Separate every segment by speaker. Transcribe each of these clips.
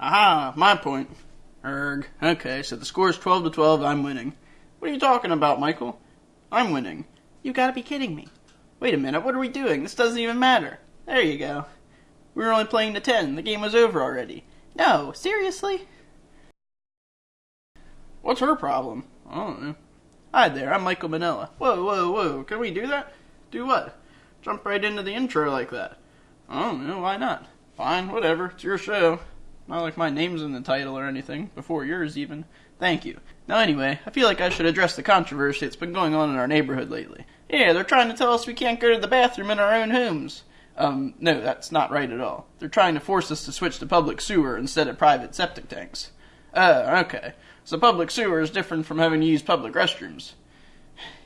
Speaker 1: Aha, my point. Erg. Okay, so the score's 12-12, I'm winning. What are you talking about, Michael? I'm winning. You gotta be kidding me. Wait a minute, what are we doing? This doesn't even matter. There you go. We were only playing to 10. The game was over already. No, seriously? What's her problem? I don't know. Hi there, I'm Michael Manella. Whoa. Can we do that? Do what? Jump right into the intro like that. I don't know, why not? Fine, whatever, it's your show. Not like my name's in the title or anything, before yours even. Thank you. Now anyway, I feel like I should address the controversy that's been going on in our neighborhood lately. Yeah, they're trying to tell us we can't go to the bathroom in our own homes. No, that's not right at all. They're trying to force us to switch to public sewer instead of private septic tanks. Okay. So public sewer is different from having to use public restrooms.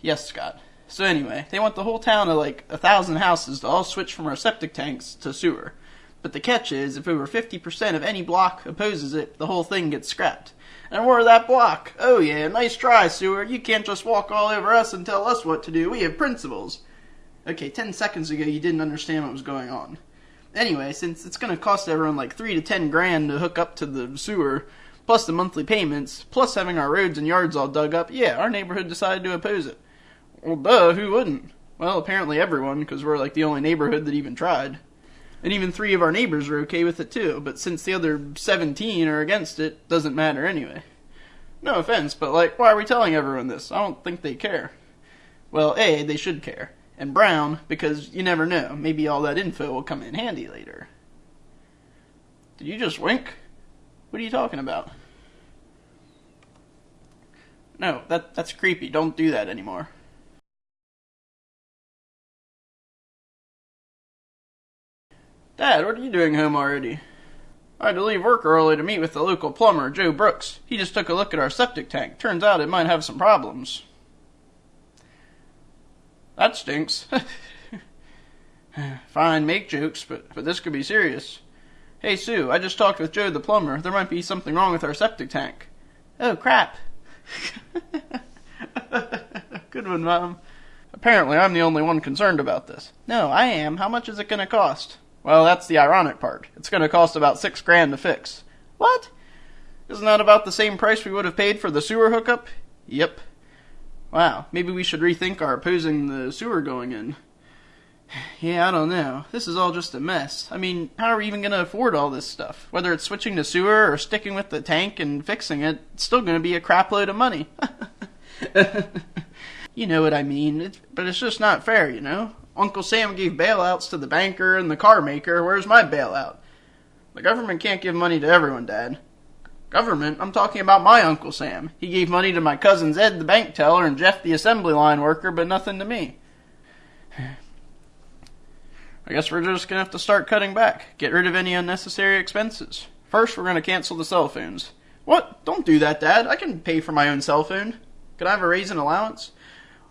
Speaker 1: Yes, Scott. So anyway, they want the whole town of like 1,000 houses to all switch from our septic tanks to sewer. But the catch is, if over 50% of any block opposes it, the whole thing gets scrapped. And we're that block. Oh yeah, nice try, sewer. You can't just walk all over us and tell us what to do. We have principles. Okay, 10 seconds ago you didn't understand what was going on. Anyway, since it's going to cost everyone like 3 to 10 grand to hook up to the sewer, plus the monthly payments, plus having our roads and yards all dug up, yeah, our neighborhood decided to oppose it. Well, duh, who wouldn't? Well, apparently everyone, because we're like the only neighborhood that even tried. And even 3 of our neighbors are okay with it too, but since the other 17 are against it, doesn't matter anyway. No offense, but like, why are we telling everyone this? I don't think they care. Well, A, they should care. And Brown, because you never know, maybe all that info will come in handy later. Did you just wink? What are you talking about? No, that's creepy. Don't do that anymore. Dad, what are you doing home already? I had to leave work early to meet with the local plumber, Joe Brooks. He just took a look at our septic tank. Turns out it might have some problems. That stinks. Fine, make jokes, but this could be serious. Hey, Sue, I just talked with Joe the plumber. There might be something wrong with our septic tank. Oh, crap. Good one, Mom. Apparently, I'm the only one concerned about this. No, I am. How much is it going to cost? Well, that's the ironic part. It's going to cost about 6 grand to fix. What? Isn't that about the same price we would have paid for the sewer hookup? Yep. Wow, maybe we should rethink our opposing the sewer going in. Yeah, I don't know. This is all just a mess. I mean, how are we even going to afford all this stuff? Whether it's switching to sewer or sticking with the tank and fixing it, it's still going to be a crap load of money. You know what I mean, but it's just not fair, you know? Uncle Sam gave bailouts to the banker and the car maker. Where's my bailout? The government can't give money to everyone, Dad. Government? I'm talking about my Uncle Sam. He gave money to my cousins Ed the bank teller and Jeff the assembly line worker, but nothing to me. I guess we're just going to have to start cutting back. Get rid of any unnecessary expenses. First, we're going to cancel the cell phones. What? Don't do that, Dad. I can pay for my own cell phone. Could I have a raise in allowance?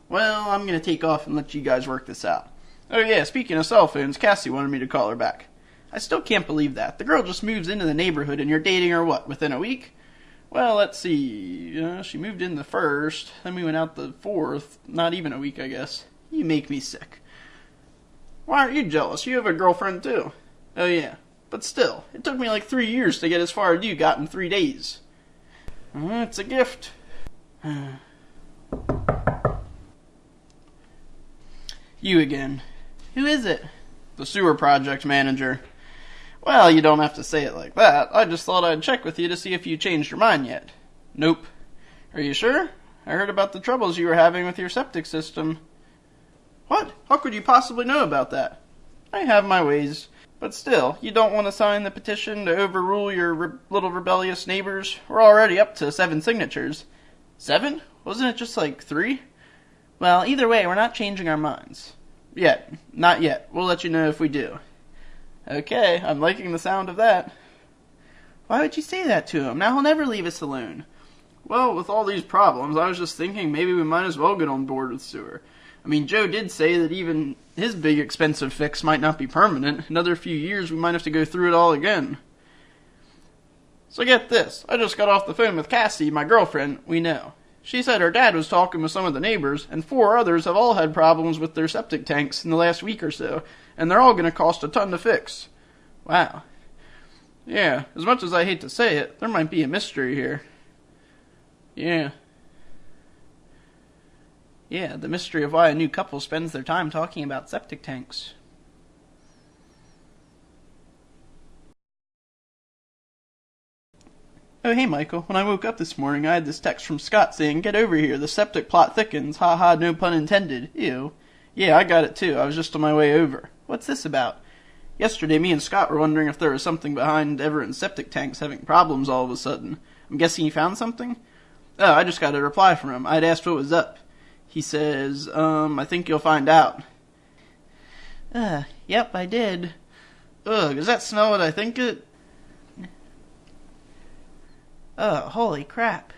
Speaker 1: Well, I'm going to take off and let you guys work this out. Oh yeah, speaking of cell phones, Cassie wanted me to call her back. I still can't believe that. The girl just moves into the neighborhood and you're dating her, what, within a week? Well, let's see. She moved in the 1st, then we went out the 4th. Not even a week, I guess. You make me sick. Why aren't you jealous? You have a girlfriend too. Oh yeah, but still, it took me like 3 years to get as far as you got in 3 days. It's a gift. You again. Who is it? The sewer project manager. Well, you don't have to say it like that. I just thought I'd check with you to see if you changed your mind yet. Nope. Are you sure? I heard about the troubles you were having with your septic system. What? How could you possibly know about that? I have my ways. But still, you don't want to sign the petition to overrule your little rebellious neighbors? We're already up to 7 signatures. 7? Wasn't it just like 3? Well, either way, we're not changing our minds. Yet. Not yet. We'll let you know if we do. Okay, I'm liking the sound of that. Why would you say that to him? Now he'll never leave us alone. Well, with all these problems, I was just thinking maybe we might as well get on board with sewer. I mean, Joe did say that even his big expensive fix might not be permanent. Another few years we might have to go through it all again. So get this. I just got off the phone with Cassie, my girlfriend, we know. She said her dad was talking with some of the neighbors, and 4 others have all had problems with their septic tanks in the last week or so, and they're all going to cost a ton to fix. Wow. Yeah, as much as I hate to say it, there might be a mystery here. Yeah. Yeah, the mystery of why a new couple spends their time talking about septic tanks. Oh, hey, Michael. When I woke up this morning, I had this text from Scott saying, "Get over here, the septic plot thickens. Ha ha, no pun intended. Ew." Yeah, I got it too. I was just on my way over. What's this about? Yesterday, me and Scott were wondering if there was something behind Everett's septic tanks having problems all of a sudden. I'm guessing you found something? Oh, I just got a reply from him. I'd asked what was up. He says, I think you'll find out. Yep, I did. Ugh, does that smell what I think it? Holy crap.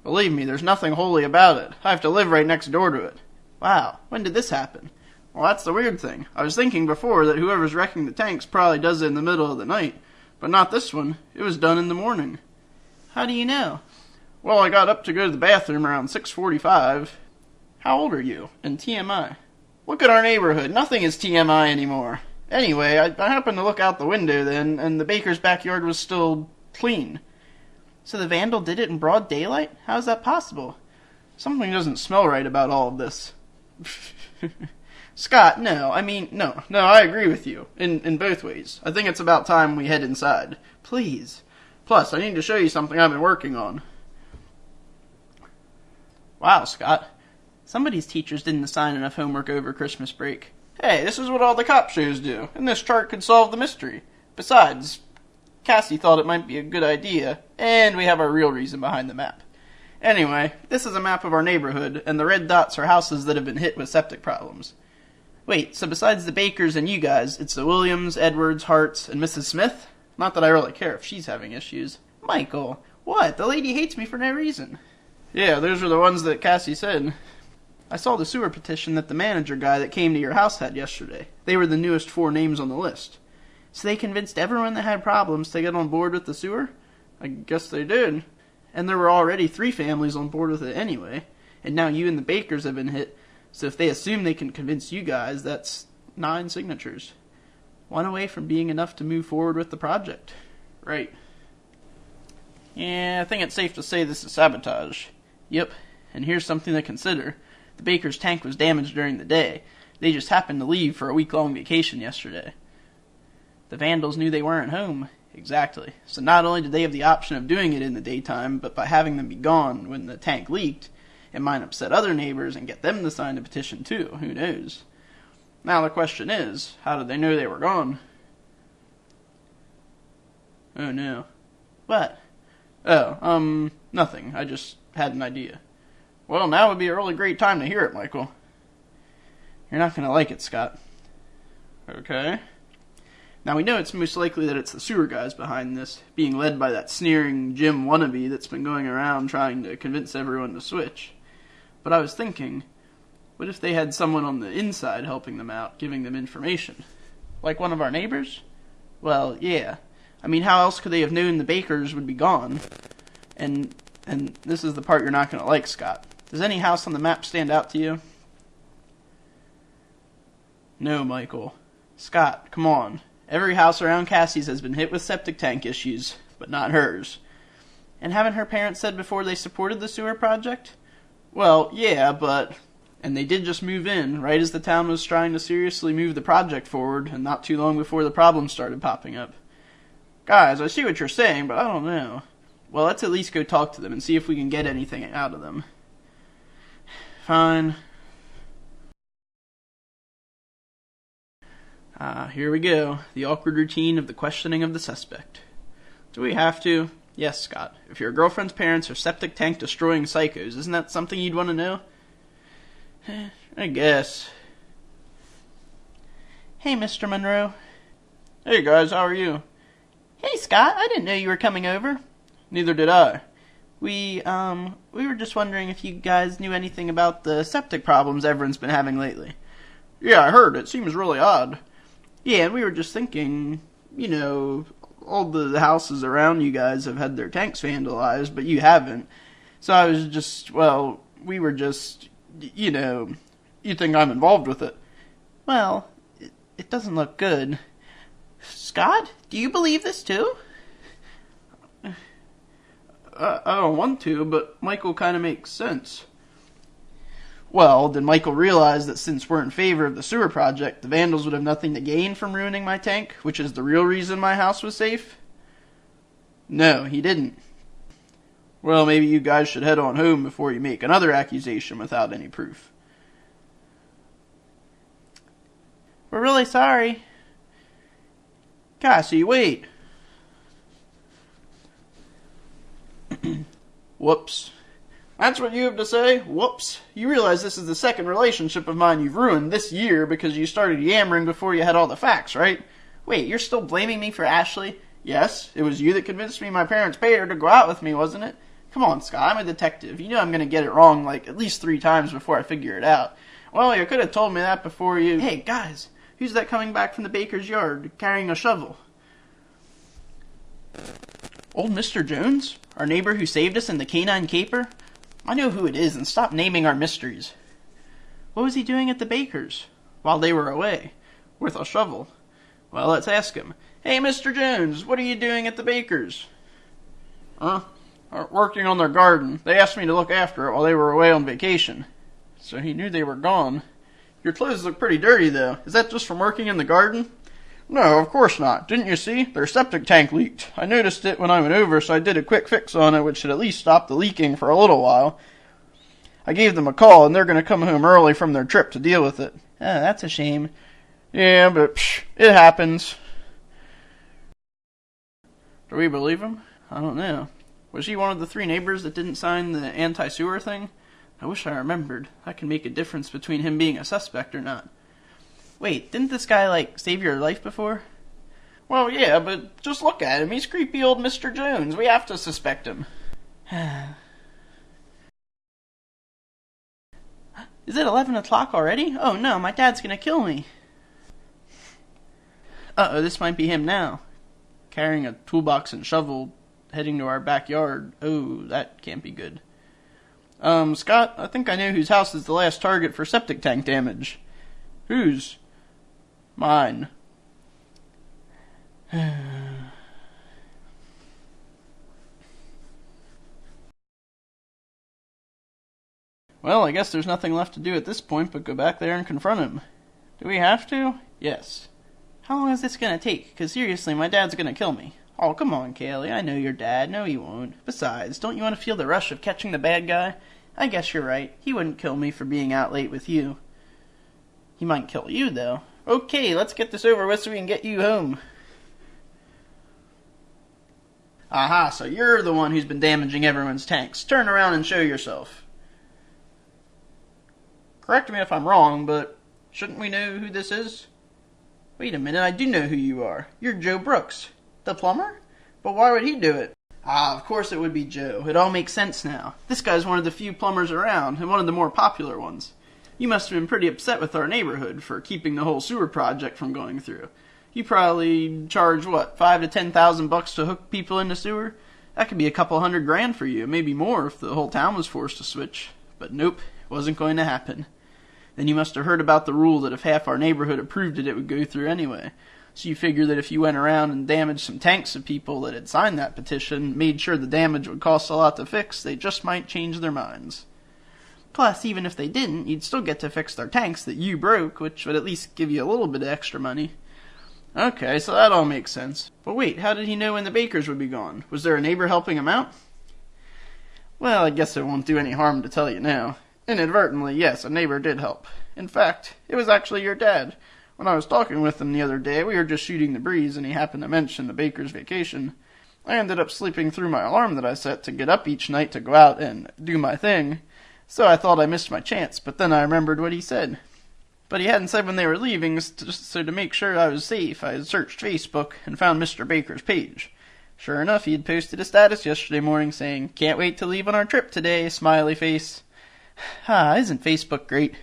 Speaker 1: Believe me, there's nothing holy about it. I have to live right next door to it. Wow, when did this happen? Well, that's the weird thing. I was thinking before that whoever's wrecking the tanks probably does it in the middle of the night. But not this one. It was done in the morning. How do you know? Well, I got up to go to the bathroom around 6:45. How old are you? And TMI. Look at our neighborhood. Nothing is TMI anymore. Anyway, I happened to look out the window then, and the baker's backyard was still clean. So the vandal did it in broad daylight? How is that possible? Something doesn't smell right about all of this. Scott, no, I agree with you. In both ways. I think it's about time we head inside. Please. Plus, I need to show you something I've been working on. Wow, Scott. Somebody's teachers didn't assign enough homework over Christmas break. Hey, this is what all the cop shows do, and this chart could solve the mystery. Besides, Cassie thought it might be a good idea, and we have our real reason behind the map. Anyway, this is a map of our neighborhood, and the red dots are houses that have been hit with septic problems. Wait, so besides the Bakers and you guys, it's the Williams, Edwards, Harts, and Mrs. Smith? Not that I really care if she's having issues. Michael, what? The lady hates me for no reason. Yeah, those are the ones that Cassie said. I saw the sewer petition that the manager guy that came to your house had yesterday. They were the newest 4 names on the list. So they convinced everyone that had problems to get on board with the sewer? I guess they did. And there were already 3 families on board with it anyway. And now you and the Bakers have been hit. So if they assume they can convince you guys, that's 9 signatures. 1 away from being enough to move forward with the project. Right. Yeah, I think it's safe to say this is sabotage. Yep, and here's something to consider. The Baker's tank was damaged during the day. They just happened to leave for a week-long vacation yesterday. The vandals knew they weren't home. Exactly. So not only did they have the option of doing it in the daytime, but by having them be gone when the tank leaked, it might upset other neighbors and get them to sign a petition too. Who knows? Now the question is, how did they know they were gone? Oh no. What? Oh, nothing. I just had an idea. Well, now would be a really great time to hear it, Michael. You're not going to like it, Scott. Okay. Now, we know it's most likely that it's the sewer guys behind this, being led by that sneering Jim wannabe that's been going around trying to convince everyone to switch. But I was thinking, what if they had someone on the inside helping them out, giving them information? Like one of our neighbors? Well, yeah. I mean, how else could they have known the Bakers would be gone? And this is the part you're not going to like, Scott. Does any house on the map stand out to you? No, Michael. Scott, come on. Every house around Cassie's has been hit with septic tank issues, but not hers. And haven't her parents said before they supported the sewer project? Well, yeah, but... And they did just move in, right as the town was trying to seriously move the project forward, and not too long before the problems started popping up. Guys, I see what you're saying, but I don't know. Well, let's at least go talk to them and see if we can get anything out of them. Fine. Here we go. The awkward routine of the questioning of the suspect. Do we have to? Yes, Scott. If your girlfriend's parents are septic tank destroying psychos, isn't that something you'd want to know? I guess. Hey, Mr. Monroe. Hey, guys, how are you? Hey, Scott, I didn't know you were coming over. Neither did I. We were just wondering if you guys knew anything about the septic problems everyone's been having lately. Yeah, I heard. It seems really odd. Yeah, and we were just thinking, all the houses around you guys have had their tanks vandalized, but you haven't. So I was just, we were just, you think I'm involved with it. Well, it doesn't look good. Scott, do you believe this too? I don't want to, but Michael kind of makes sense. Well, did Michael realize that since we're in favor of the sewer project, the vandals would have nothing to gain from ruining my tank, which is the real reason my house was safe? No, he didn't. Well, maybe you guys should head on home before you make another accusation without any proof. We're really sorry. Cassie, wait. Whoops. That's what you have to say? Whoops. You realize this is the second relationship of mine you've ruined this year because you started yammering before you had all the facts, right? Wait, you're still blaming me for Ashley? Yes, it was you that convinced me my parents paid her to go out with me, wasn't it? Come on, Scott, I'm a detective. You know I'm going to get it wrong like at least 3 times before I figure it out. Well, you could have told me that before you... Hey, guys, who's that coming back from the baker's yard carrying a shovel? Old Mr. Jones? Our neighbor who saved us in the canine caper? I know who it is, and stop naming our mysteries. What was he doing at the baker's? While they were away. With a shovel. Well, let's ask him. Hey, Mr. Jones, what are you doing at the baker's? Working on their garden. They asked me to look after it while they were away on vacation. So he knew they were gone. Your clothes look pretty dirty, though. Is that just from working in the garden? No, of course not. Didn't you see? Their septic tank leaked. I noticed it when I went over, so I did a quick fix on it, which should at least stop the leaking for a little while. I gave them a call, and they're going to come home early from their trip to deal with it. Oh, that's a shame. Yeah, but it happens. Do we believe him? I don't know. Was he one of the 3 neighbors that didn't sign the anti-sewer thing? I wish I remembered. That can make a difference between him being a suspect or not. Wait, didn't this guy, save your life before? Well, yeah, but just look at him. He's creepy old Mr. Jones. We have to suspect him. Is it 11 o'clock already? Oh no, my dad's gonna kill me. Uh-oh, this might be him now. Carrying a toolbox and shovel, heading to our backyard. Oh, that can't be good. Scott, I think I know whose house is the last target for septic tank damage. Whose? Mine. Well, I guess there's nothing left to do at this point but go back there and confront him. Do we have to? Yes. How long is this gonna take? 'Cause seriously, my dad's gonna kill me. Oh, come on, Kaylee. I know your dad. No, he won't. Besides, don't you want to feel the rush of catching the bad guy? I guess you're right. He wouldn't kill me for being out late with you. He might kill you, though. Okay, let's get this over with so we can get you home. Aha, so you're the one who's been damaging everyone's tanks. Turn around and show yourself. Correct me if I'm wrong, but shouldn't we know who this is? Wait a minute, I do know who you are. You're Joe Brooks. The plumber? But why would he do it? Ah, of course it would be Joe. It all makes sense now. This guy's one of the few plumbers around, and one of the more popular ones. You must have been pretty upset with our neighborhood for keeping the whole sewer project from going through. You probably charge, what, $5,000 to $10,000 to hook people in the sewer? That could be a couple $100,000 for you, maybe more if the whole town was forced to switch. But nope, it wasn't going to happen. Then you must have heard about the rule that if half our neighborhood approved it, it would go through anyway. So you figure that if you went around and damaged some tanks of people that had signed that petition, made sure the damage would cost a lot to fix, they just might change their minds. Plus, even if they didn't, you'd still get to fix their tanks that you broke, which would at least give you a little bit of extra money. Okay, so that all makes sense. But wait, how did he know when the bakers would be gone? Was there a neighbor helping him out? Well, I guess it won't do any harm to tell you now. Inadvertently, yes, a neighbor did help. In fact, it was actually your dad. When I was talking with him the other day, we were just shooting the breeze, and he happened to mention the baker's vacation. I ended up sleeping through my alarm that I set to get up each night to go out and do my thing. So I thought I missed my chance, but then I remembered what he said. But he hadn't said when they were leaving, so to make sure I was safe, I had searched Facebook and found Mr. Baker's page. Sure enough, he had posted a status yesterday morning saying, "Can't wait to leave on our trip today, smiley face." Isn't Facebook great?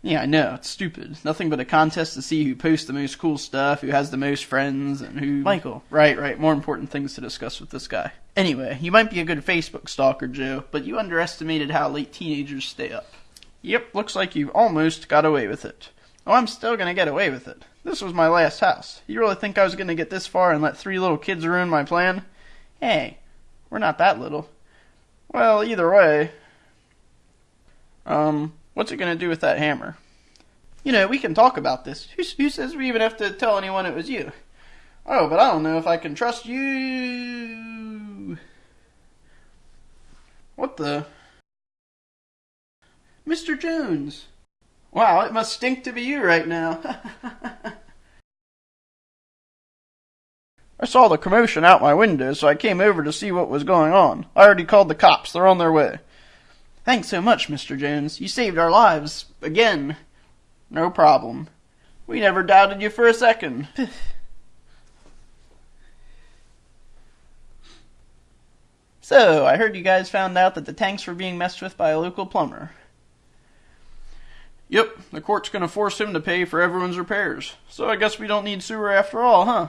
Speaker 1: Yeah, I know, it's stupid. Nothing but a contest to see who posts the most cool stuff, who has the most friends, and who... Michael. Right, more important things to discuss with this guy. Anyway, you might be a good Facebook stalker, Joe, but you underestimated how late teenagers stay up. Yep, looks like you've almost got away with it. Oh, I'm still gonna get away with it. This was my last house. You really think I was going to get this far and let 3 little kids ruin my plan? Hey, we're not that little. Well, either way. What's it going to do with that hammer? You know, we can talk about this. Who says we even have to tell anyone it was you? Oh, but I don't know if I can trust you. What the? Mr. Jones. Wow, it must stink to be you right now. I saw the commotion out my window, so I came over to see what was going on. I already called the cops. They're on their way. Thanks so much, Mr. Jones. You saved our lives. Again. No problem. We never doubted you for a second. So, I heard you guys found out that the tanks were being messed with by a local plumber. Yep, the court's gonna force him to pay for everyone's repairs. So I guess we don't need sewer after all, huh?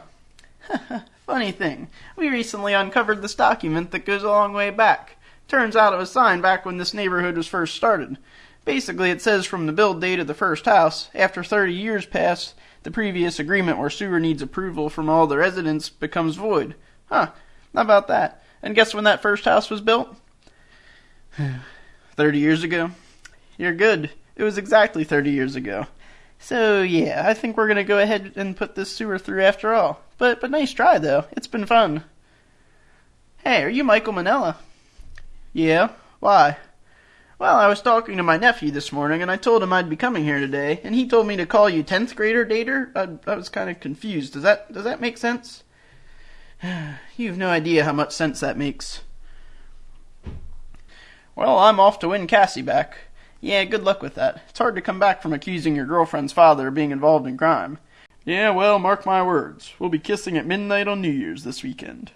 Speaker 1: Funny thing, we recently uncovered this document that goes a long way back. Turns out it was signed back when this neighborhood was first started. Basically, it says from the build date of the first house, after 30 years pass, the previous agreement where sewer needs approval from all the residents becomes void. Huh, how about that? And guess when that first house was built? 30 years ago? You're good. It was exactly 30 years ago. So, yeah, I think we're going to go ahead and put this sewer through after all. But nice try, though. It's been fun. Hey, are you Michael Manella? Yeah? Why? Well, I was talking to my nephew this morning, and I told him I'd be coming here today, and he told me to call you 10th grader dater. I was kind of confused. Does that make sense? You have no idea how much sense that makes. Well, I'm off to win Cassie back. Yeah, good luck with that. It's hard to come back from accusing your girlfriend's father of being involved in crime. Yeah, well, mark my words. We'll be kissing at midnight on New Year's this weekend.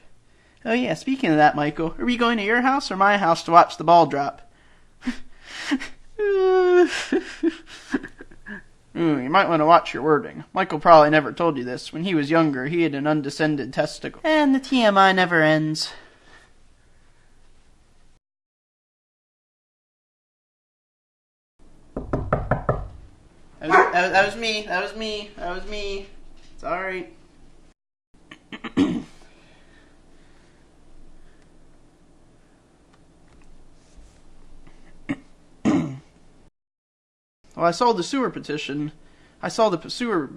Speaker 1: Oh yeah, speaking of that, Michael, are we going to your house or my house to watch the ball drop? You might want to watch your wording. Michael probably never told you this. When he was younger, he had an undescended testicle. And the TMI never ends. That was me. It's alright. Well, I saw the sewer petition. I saw the sewer...